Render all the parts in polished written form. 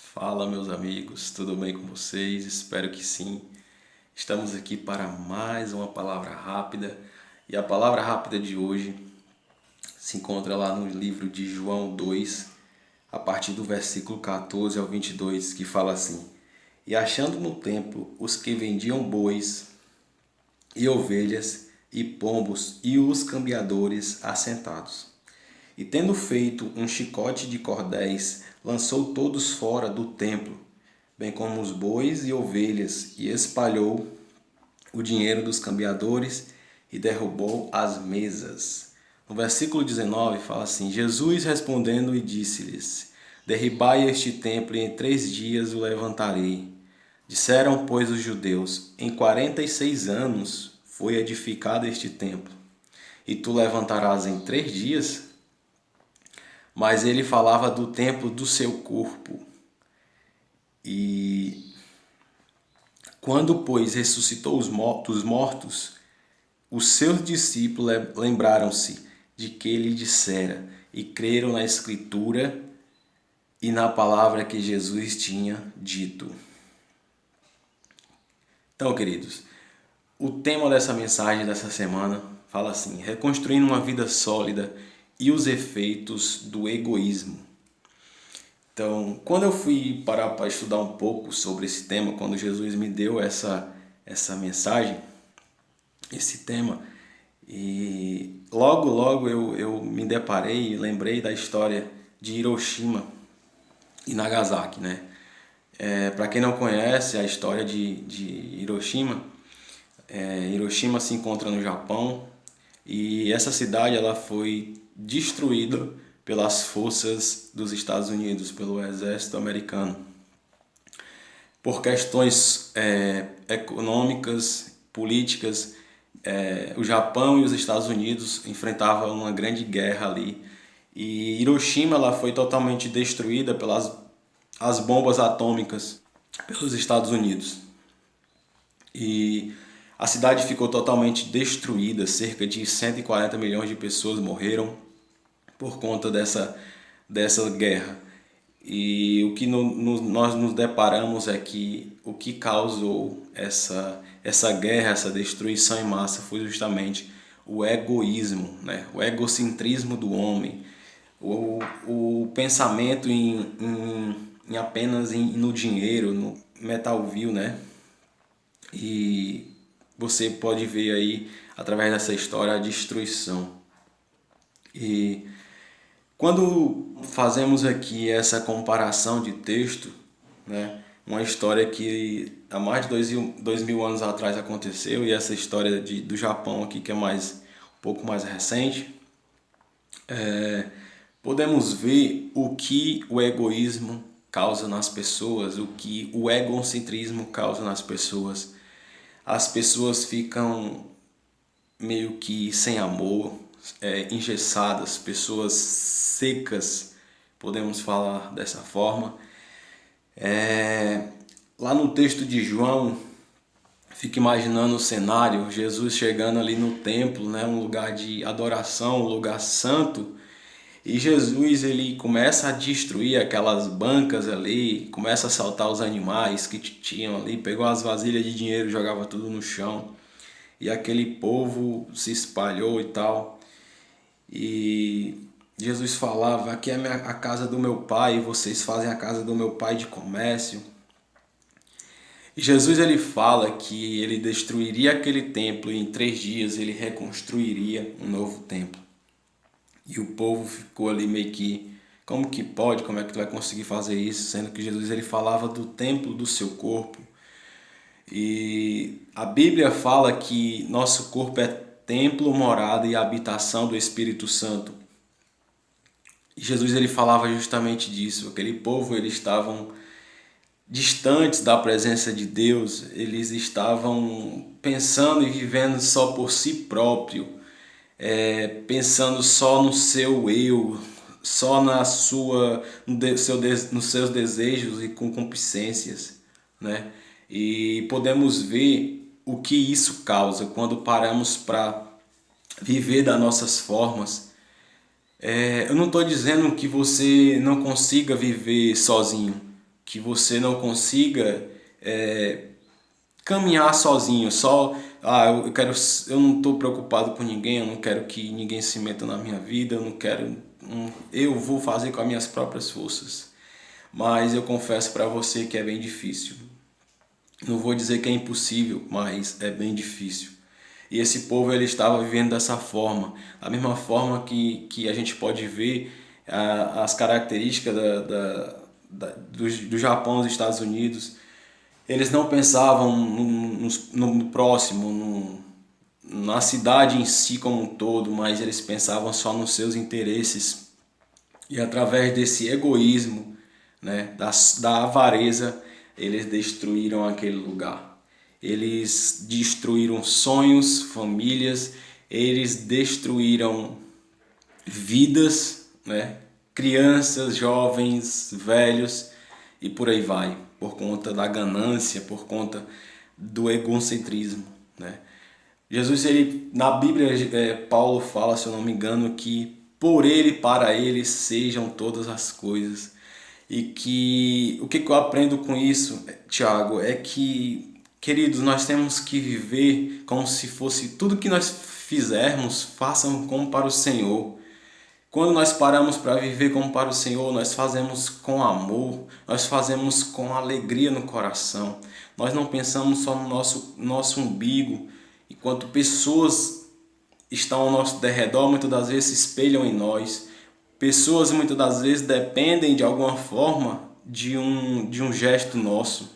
Fala, meus amigos, tudo bem com vocês? Espero que sim. Estamos aqui para mais uma palavra rápida e a palavra rápida de hoje se encontra lá no livro de João 2, a partir do versículo 14 ao 22, que fala assim: E achando no templo os que vendiam bois e ovelhas e pombos e os cambiadores assentados. E tendo feito um chicote de cordéis, lançou todos fora do templo, bem como os bois e ovelhas, e espalhou o dinheiro dos cambiadores e derrubou as mesas. No versículo 19 fala assim: Jesus respondendo e disse-lhes: Derribai este templo e em 3 dias o levantarei. Disseram, pois, os judeus: Em 46 anos foi edificado este templo, e tu levantarás em 3 dias? Mas ele falava do templo do seu corpo. E quando, pois, ressuscitou dos mortos, os seus discípulos lembraram-se de que ele dissera e creram na Escritura e na palavra que Jesus tinha dito. Então, queridos, o tema dessa mensagem dessa semana fala assim: reconstruindo uma vida sólida e os efeitos do egoísmo. Então, quando eu fui parar para estudar um pouco sobre esse tema, quando Jesus me deu essa mensagem, esse tema, e logo eu me deparei e lembrei da história de Hiroshima e Nagasaki, né? Para quem não conhece a história de Hiroshima, Hiroshima se encontra no Japão e essa cidade ela foi destruída pelas forças dos Estados Unidos, pelo exército americano, por questões econômicas, políticas. O Japão e os Estados Unidos enfrentavam uma grande guerra ali e Hiroshima ela foi totalmente destruída pelas as bombas atômicas pelos Estados Unidos. E a cidade ficou totalmente destruída, cerca de 140 milhões de pessoas morreram por conta dessa guerra. E o que nós nos deparamos é que o que causou essa guerra, essa destruição em massa foi justamente o egoísmo, né? O egocentrismo do homem, o pensamento em apenas no dinheiro, no metal vil, né? E você pode ver aí, através dessa história, a destruição. E quando fazemos aqui essa comparação de texto, né? Uma história que há mais de 2000 anos atrás aconteceu, e essa história do Japão aqui, que é um pouco mais recente, podemos ver o que o egoísmo causa nas pessoas, o que o egocentrismo causa nas pessoas. As pessoas ficam meio que sem amor, engessadas, pessoas secas, podemos falar dessa forma. Lá no texto de João, fica imaginando o cenário, Jesus chegando ali no templo, né, um lugar de adoração, um lugar santo, e Jesus ele começa a destruir aquelas bancas ali, começa a assaltar os animais que tinham ali, pegou as vasilhas de dinheiro, jogava tudo no chão. E aquele povo se espalhou e tal. E Jesus falava: aqui é a casa do meu pai, e vocês fazem a casa do meu pai de comércio. E Jesus ele fala que ele destruiria aquele templo e em 3 dias ele reconstruiria um novo templo. E o povo ficou ali meio que: como que pode? Como é que tu vai conseguir fazer isso? Sendo que Jesus ele falava do templo do seu corpo. E a Bíblia fala que nosso corpo é templo, morada e habitação do Espírito Santo. E Jesus ele falava justamente disso. Aquele povo eles estavam distantes da presença de Deus, eles estavam pensando e vivendo só por si próprio, pensando só no seu eu, só nos seus desejos e concupiscências, né? E podemos ver o que isso causa quando paramos para viver das nossas formas. Eu não estou dizendo que você não consiga viver sozinho, que você não consiga caminhar sozinho, só eu não estou preocupado com ninguém, eu não quero que ninguém se meta na minha vida, eu vou fazer com as minhas próprias forças. Mas eu confesso para você que é bem difícil. Não vou dizer que é impossível, mas é bem difícil. E esse povo ele estava vivendo dessa forma, da mesma forma que a gente pode ver as características do Japão, dos Estados Unidos. Eles não pensavam no próximo, na cidade em si como um todo, mas eles pensavam só nos seus interesses. E através desse egoísmo, né, da avareza, eles destruíram aquele lugar. Eles destruíram sonhos, famílias, eles destruíram vidas, né, crianças, jovens, velhos e por aí vai, por conta da ganância, por conta do egocentrismo, né? Jesus, na Bíblia, Paulo fala, se eu não me engano, que por ele, para ele, sejam todas as coisas. E que o que eu aprendo com isso, Tiago, é que, queridos, nós temos que viver como se fosse tudo que nós fizermos, façam como para o Senhor. Quando nós paramos para viver como para o Senhor, nós fazemos com amor, nós fazemos com alegria no coração. Nós não pensamos só no nosso umbigo, enquanto pessoas estão ao nosso derredor, muitas das vezes se espelham em nós. Pessoas muitas das vezes dependem de alguma forma de um gesto nosso.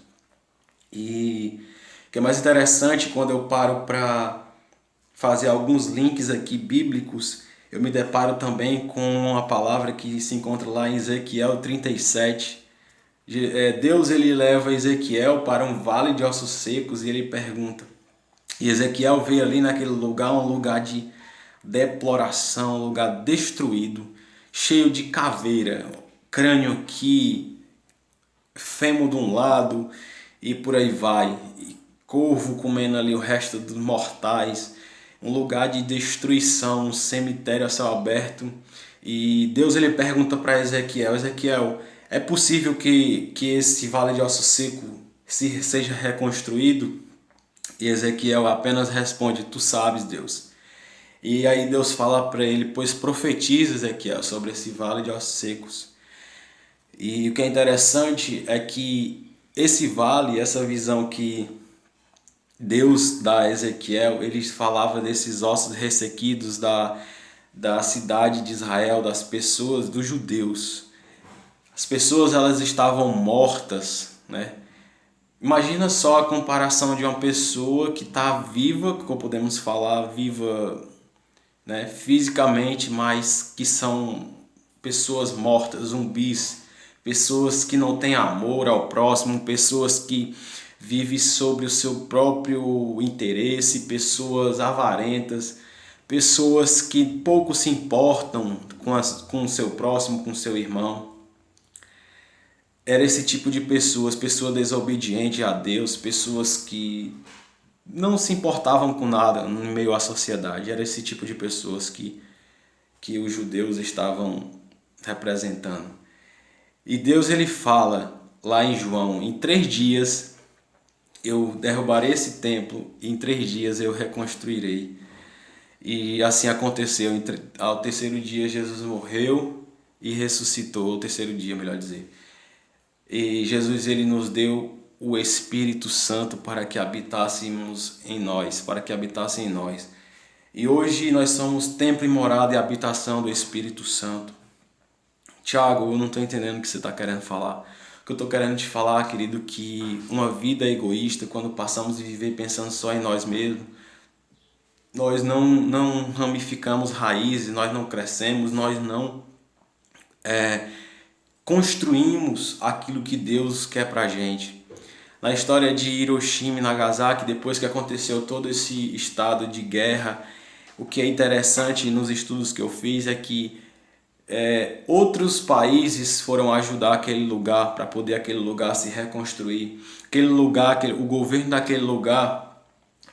E o que é mais interessante, quando eu paro para fazer alguns links aqui bíblicos, eu me deparo também com uma palavra que se encontra lá em Ezequiel 37. Deus ele leva Ezequiel para um vale de ossos secos e ele pergunta. E Ezequiel vê ali naquele lugar um lugar de deploração, um lugar destruído, cheio de caveira, crânio aqui, fêmur de um lado e por aí vai. E corvo comendo ali o resto dos mortais. Um lugar de destruição, um cemitério a céu aberto. E Deus ele pergunta para Ezequiel, é possível que esse vale de osso seco seja reconstruído? E Ezequiel apenas responde, tu sabes, Deus. E aí Deus fala para ele, pois profetiza, Ezequiel, sobre esse vale de ossos secos. E o que é interessante é que esse vale, essa visão que Deus dá a Ezequiel, ele falava desses ossos ressequidos da cidade de Israel, das pessoas, dos judeus. As pessoas elas estavam mortas, né? Imagina só a comparação de uma pessoa que está viva, como podemos falar, viva, né, fisicamente, mas que são pessoas mortas, zumbis, pessoas que não têm amor ao próximo, pessoas que vivem sobre o seu próprio interesse, pessoas avarentas, pessoas que pouco se importam com o seu próximo, com o seu irmão. Era esse tipo de pessoas desobedientes a Deus, pessoas que não se importavam com nada no meio à sociedade. Era esse tipo de pessoas que os judeus estavam representando. E Deus ele fala lá em João, em 3 dias eu derrubarei esse templo e em 3 dias eu reconstruirei. E assim aconteceu. Ao terceiro dia Jesus morreu e ressuscitou, ao terceiro dia, melhor dizer. E Jesus ele nos deu o Espírito Santo para que habitássemos em nós, para que habitasse em nós. E hoje nós somos templo e morada e habitação do Espírito Santo. Tiago, eu não estou entendendo o que você está querendo falar. O que eu estou querendo te falar, querido, que uma vida egoísta, quando passamos a viver pensando só em nós mesmos, nós não ramificamos raízes, nós não crescemos, nós não construímos aquilo que Deus quer pra gente. Na história de Hiroshima e Nagasaki, depois que aconteceu todo esse estado de guerra, o que é interessante nos estudos que eu fiz é que outros países foram ajudar aquele lugar para poder aquele lugar se reconstruir. Aquele lugar, o governo daquele lugar,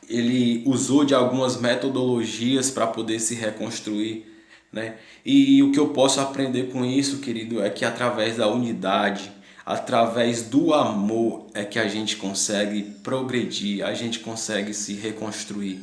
ele usou de algumas metodologias para poder se reconstruir, né? E o que eu posso aprender com isso, querido, é que através da unidade, Através do amor é que a gente consegue progredir, a gente consegue se reconstruir.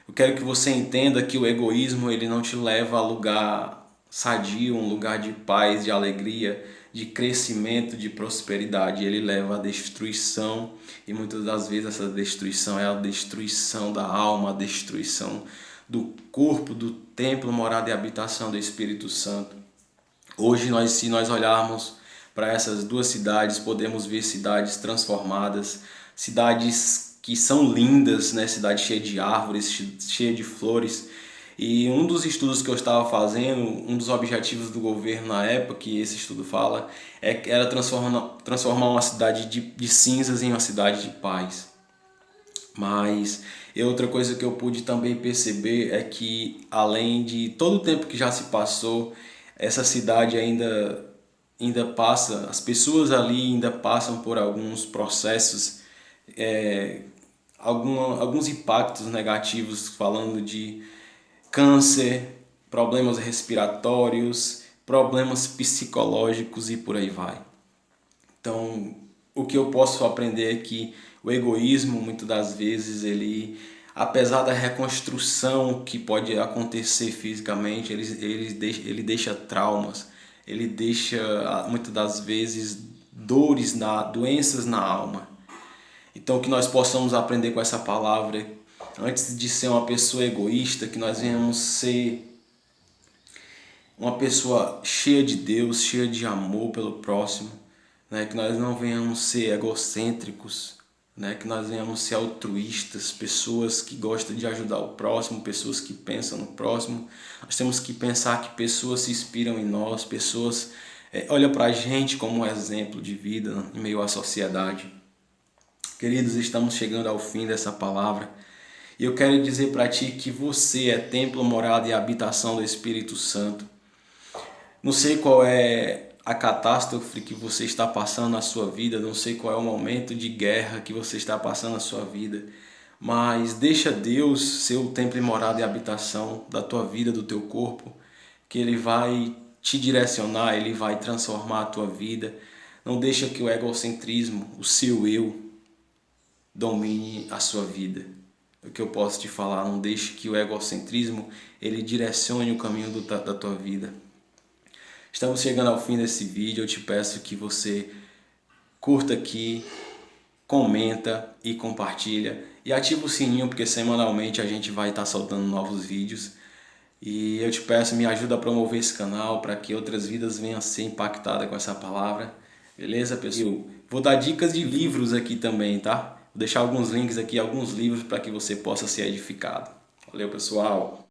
Eu quero que você entenda que o egoísmo ele não te leva a lugar sadio, um lugar de paz, de alegria, de crescimento, de prosperidade. Ele leva à destruição e muitas das vezes essa destruição é a destruição da alma, a destruição do corpo, do templo, morada e habitação do Espírito Santo. Hoje, se nós olharmos para essas duas cidades, podemos ver cidades transformadas, cidades que são lindas, né? Cidade cheia de árvores, cheia de flores. E um dos estudos que eu estava fazendo, um dos objetivos do governo na época, que esse estudo fala, era transformar uma cidade de cinzas em uma cidade de paz. Mas outra coisa que eu pude também perceber é que, além de todo o tempo que já se passou, essa cidade ainda passa, as pessoas ali ainda passam por alguns processos, alguns impactos negativos, falando de câncer, problemas respiratórios, problemas psicológicos e por aí vai. Então, o que eu posso aprender é que o egoísmo, muitas das vezes, apesar da reconstrução que pode acontecer fisicamente, ele deixa traumas, ele deixa, muitas das vezes, doenças na alma. Então, que nós possamos aprender com essa palavra, antes de ser uma pessoa egoísta, que nós venhamos ser uma pessoa cheia de Deus, cheia de amor pelo próximo, né? Que nós não venhamos ser egocêntricos, né? Que nós venhamos ser altruístas, pessoas que gostam de ajudar o próximo, pessoas que pensam no próximo. Nós temos que pensar que pessoas se inspiram em nós, pessoas olham para a gente como um exemplo de vida em meio à sociedade. Queridos, estamos chegando ao fim dessa palavra. E eu quero dizer para ti que você é templo, morada e habitação do Espírito Santo. Não sei qual é a catástrofe que você está passando na sua vida, não sei qual é o momento de guerra que você está passando na sua vida, mas deixa Deus ser o templo, morada e habitação da tua vida, do teu corpo, que Ele vai te direcionar, Ele vai transformar a tua vida. Não deixa que o egocentrismo, o seu eu, domine a sua vida. O que eu posso te falar, não deixe que o egocentrismo ele direcione o caminho da tua vida. Estamos chegando ao fim desse vídeo, eu te peço que você curta aqui, comenta e compartilha. E ativa o sininho, porque semanalmente a gente vai estar soltando novos vídeos. E eu te peço, me ajuda a promover esse canal para que outras vidas venham a ser impactadas com essa palavra. Beleza, pessoal? Vou dar dicas de livros aqui também, tá? Vou deixar alguns links aqui, alguns livros para que você possa ser edificado. Valeu, pessoal!